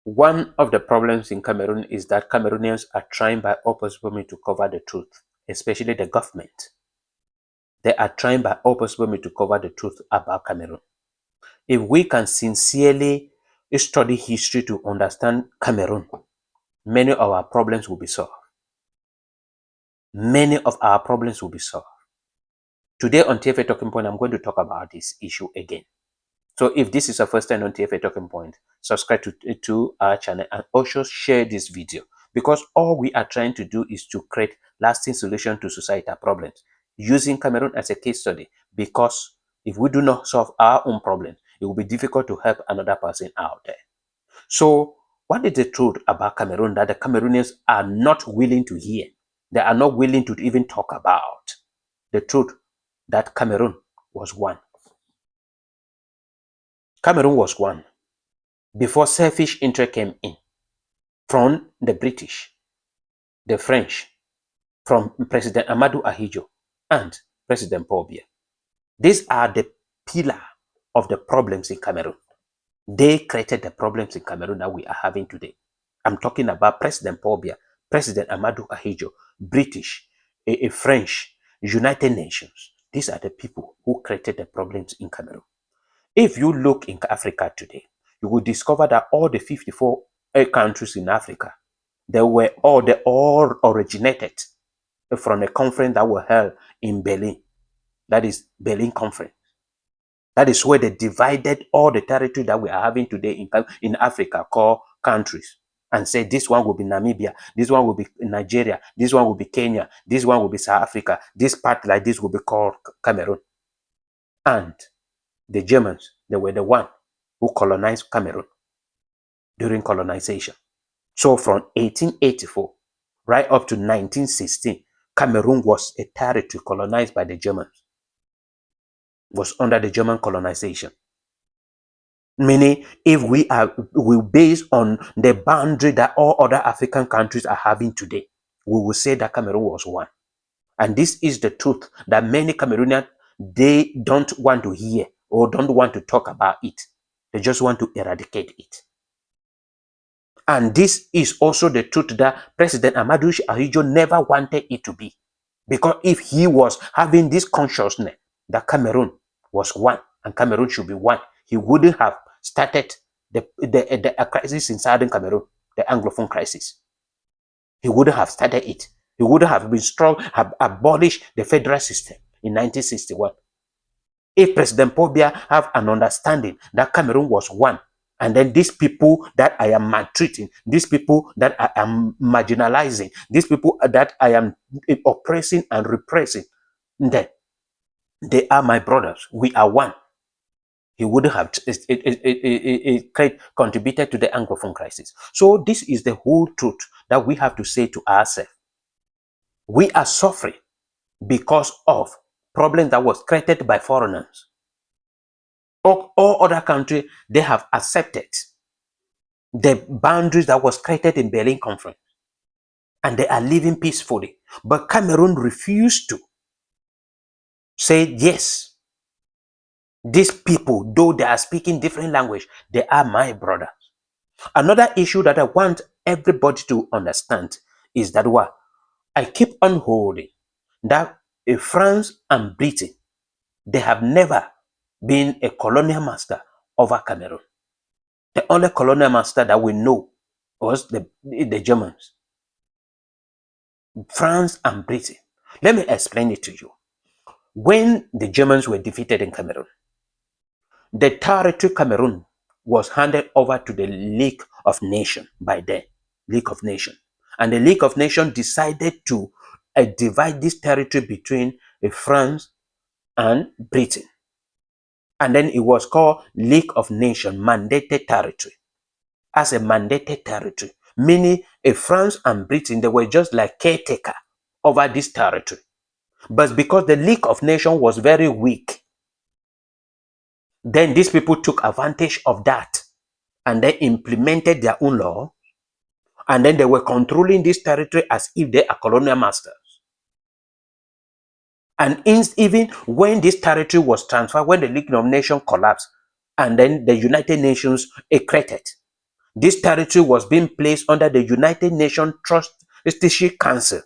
One of the problems in Cameroon is that Cameroonians are trying by all possible means to cover the truth, especially the government. They are trying by all possible means to cover the truth about Cameroon. If we can sincerely study history to understand Cameroon, many of our problems will be solved. Many of our problems will be solved. Today on TFA Talking Point, I'm going to talk about this issue again. So if this is your first time on TFA Talking Point, subscribe to our channel and also share this video, because all we are trying to do is to create lasting solution to societal problems using Cameroon as a case study, because if we do not solve our own problems, it will be difficult to help another person out there. So what is the truth about Cameroon that the Cameroonians are not willing to hear? They are not willing to even talk about the truth that Cameroon was one. Cameroon was one before selfish interest came in from the British, the French, from President Amadou Ahidjo and President Paul Biya. These are the pillar of the problems in Cameroon. They created the problems in Cameroon that we are having today. I'm talking about President Paul Biya, President Amadou Ahidjo, British, French, United Nations. These are the people who created the problems in Cameroon. If you look in Africa today, you will discover that all the 54 countries in Africa, they all originated from a conference that was held in Berlin. That is Berlin Conference. That is where they divided all the territory that we are having today in Africa, called countries, and say this one will be Namibia, this one will be Nigeria, this one will be Kenya, this one will be South Africa, this part like this will be called Cameroon. And the Germans, they were the one who colonized Cameroon during colonization. So from 1884 right up to 1916, Cameroon was a territory colonized by the Germans, was under the German colonization. Meaning, if we base on the boundary that all other African countries are having today, we will say that Cameroon was one. And this is the truth that many Cameroonians, they don't want to hear or don't want to talk about it. They just want to eradicate it. And this is also the truth that President Amadou Ahidjo never wanted it to be. Because if he was having this consciousness that Cameroon was one and Cameroon should be one, he wouldn't have started the crisis in Southern Cameroon, the Anglophone crisis. He wouldn't have started it. He wouldn't have been strong, have abolished the federal system in 1961. If President Paul Biya have an understanding that Cameroon was one, and then these people that I am maltreating, these people that I am marginalizing, these people that I am oppressing and repressing, then they are my brothers. We are one. He would have contributed to the Anglophone crisis. So this is the whole truth that we have to say to ourselves. We are suffering because of problem that was created by foreigners. All other countries, they have accepted the boundaries that was created in Berlin Conference, and they are living peacefully. But Cameroon refused to say, yes, these people, though they are speaking different language, they are my brothers. Another issue that I want everybody to understand is that what I keep on holding, that France and Britain, they have never been a colonial master over Cameroon. The only colonial master that we know was the Germans, France and Britain. Let me explain it to you. When the Germans were defeated in Cameroon, the territory Cameroon was handed over to the League of Nations by then, League of Nations. And the League of Nations decided to divide this territory between France and Britain. And then it was called League of Nations Mandated Territory. As a mandated territory, meaning France and Britain, they were just like caretaker over this territory. But because the League of Nations was very weak, then these people took advantage of that and they implemented their own law, and then they were controlling this territory as if they are colonial masters. And even when this territory was transferred, when the League of Nations collapsed, and then the United Nations created, This territory was being placed under the United Nations Trusteeship Council.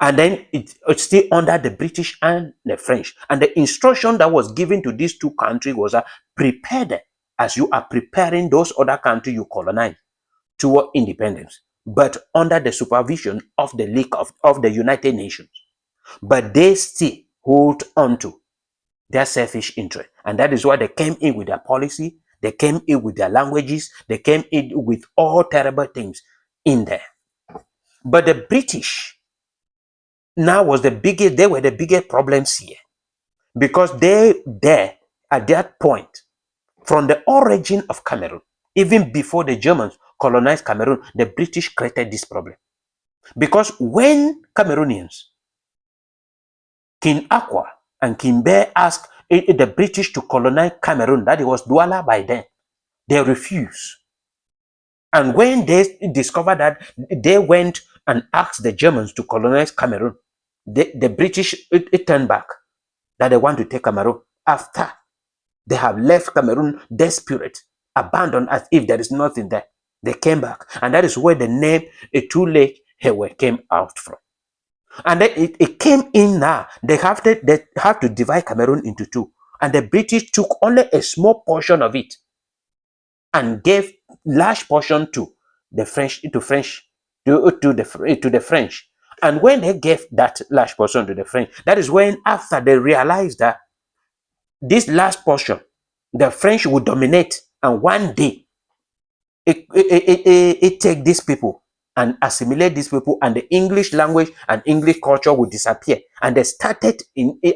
And then it's still under the British and the French. And the instruction that was given to these two countries was prepare them as you are preparing those other countries you colonize toward independence, but under the supervision of the League of the United Nations. But they still hold on to their selfish interest. And that is why they came in with their policy, they came in with their languages, they came in with all terrible things in there. But the British now was they were the biggest problems here. Because they there at that point, from the origin of Cameroon, even before the Germans colonized Cameroon, the British created this problem. Because when Cameroonians, King Aqua and King Bear asked the British to colonize Cameroon, that it was Douala by then, they refused. And when they discovered that, they went and asked the Germans to colonize Cameroon. The British it turned back, that they want to take Cameroon after they have left Cameroon desperate, abandoned as if there is nothing there. They came back. And that is where the name Etule Hewe came out from. And then it came in now. They have to divide Cameroon into two. And the British took only a small portion of it and gave large portion to the French, to the French. And when they gave that large portion to the French, that is when, after they realized that this last portion, the French would dominate, and one day it take these people and assimilate these people, and the English language and English culture would disappear. And they started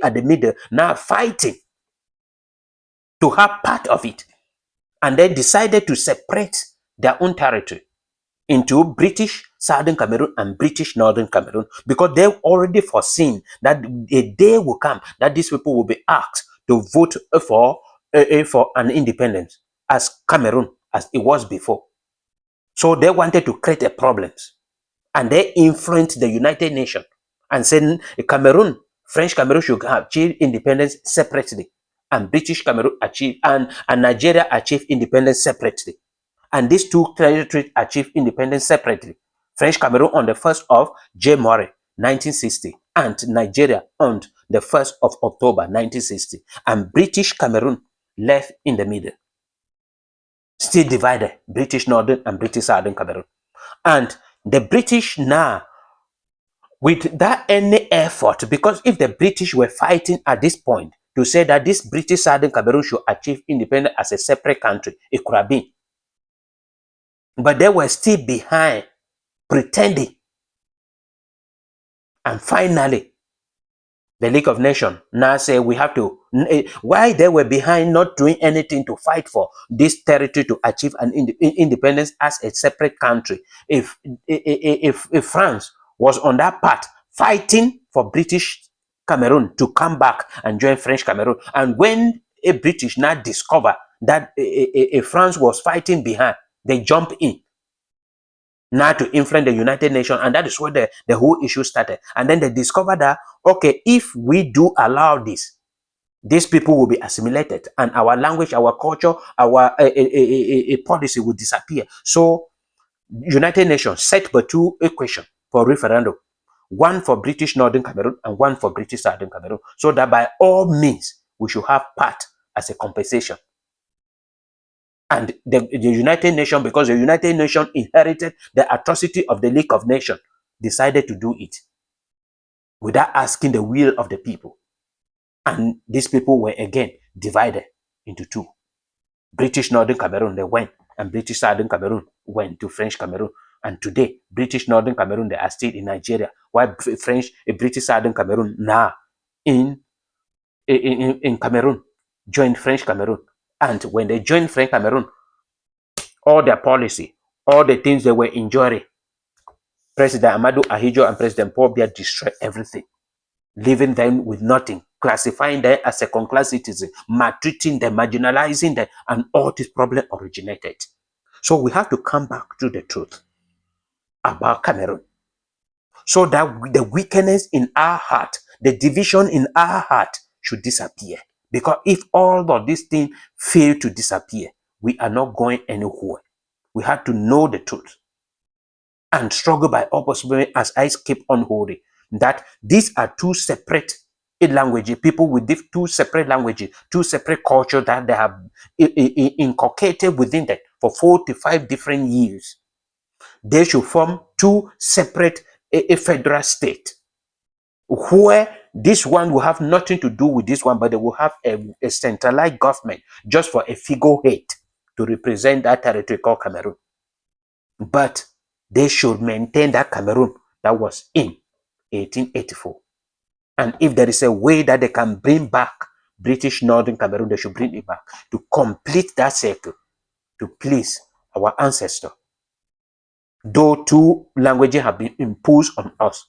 at the middle, now fighting to have part of it. And they decided to separate their own territory into British Southern Cameroon and British Northern Cameroon, because they've already foreseen that a day will come that these people will be asked to vote for an independence as Cameroon as it was before. So they wanted to create a problem, and they influenced the United Nations and said Cameroon, French Cameroon should achieve independence separately, and British Cameroon achieve, and Nigeria achieve independence separately. And these two territories achieved independence separately. French Cameroon on the 1st of January 1960, and Nigeria on the 1st of October 1960. And British Cameroon left in the middle, still divided, British Northern and British Southern Cameroon. And the British now, with that any effort, because if the British were fighting at this point to say that this British Southern Cameroon should achieve independence as a separate country, it could have been. But they were still behind, pretending. And finally, the League of Nations now say we have to, why they were behind not doing anything to fight for this territory to achieve an independence as a separate country. If France was on that path fighting for British Cameroon to come back and join French Cameroon, and when a British now discover that France was fighting behind, they jump in now to influence the United Nations, and that is where the whole issue started. And then they discovered that, okay, if we do allow this, these people will be assimilated, and our language, our culture, our policy will disappear. So United Nations set but two equations for referendum, one for British Northern Cameroon and one for British Southern Cameroon, so that by all means we should have part as a compensation. And the United Nations, because the United Nations inherited the atrocity of the League of Nations, decided to do it without asking the will of the people. And these people were again divided into two. British Northern Cameroon, they went, and British Southern Cameroon went to French Cameroon. And today, British Northern Cameroon, they are still in Nigeria, while British Southern Cameroon now in Cameroon joined French Cameroon. And when they joined French Cameroon, all their policy, all the things they were enjoying, President Amadou Ahidjo and President Paul Biya destroyed everything, leaving them with nothing, classifying them as second-class citizens, maltreating them, marginalizing them, and all this problem originated. So we have to come back to the truth about Cameroon, so that the weakness in our heart, the division in our heart should disappear. Because if all of these things fail to disappear, we are not going anywhere. We had to know the truth and struggle by all possibility as I keep on holding that these are two separate languages, people with two separate languages, two separate cultures that they have inculcated within them for 45 different years. They should form two separate federal states where this one will have nothing to do with this one, but they will have a centralized government just for a figurehead to represent that territory called Cameroon. But they should maintain that Cameroon that was in 1884. And if there is a way that they can bring back British Northern Cameroon, they should bring it back to complete that circle, to please our ancestors. Though two languages have been imposed on us,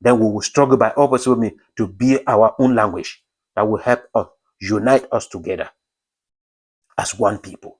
then we will struggle by all possible to build our own language that will help us, unite us together as one people.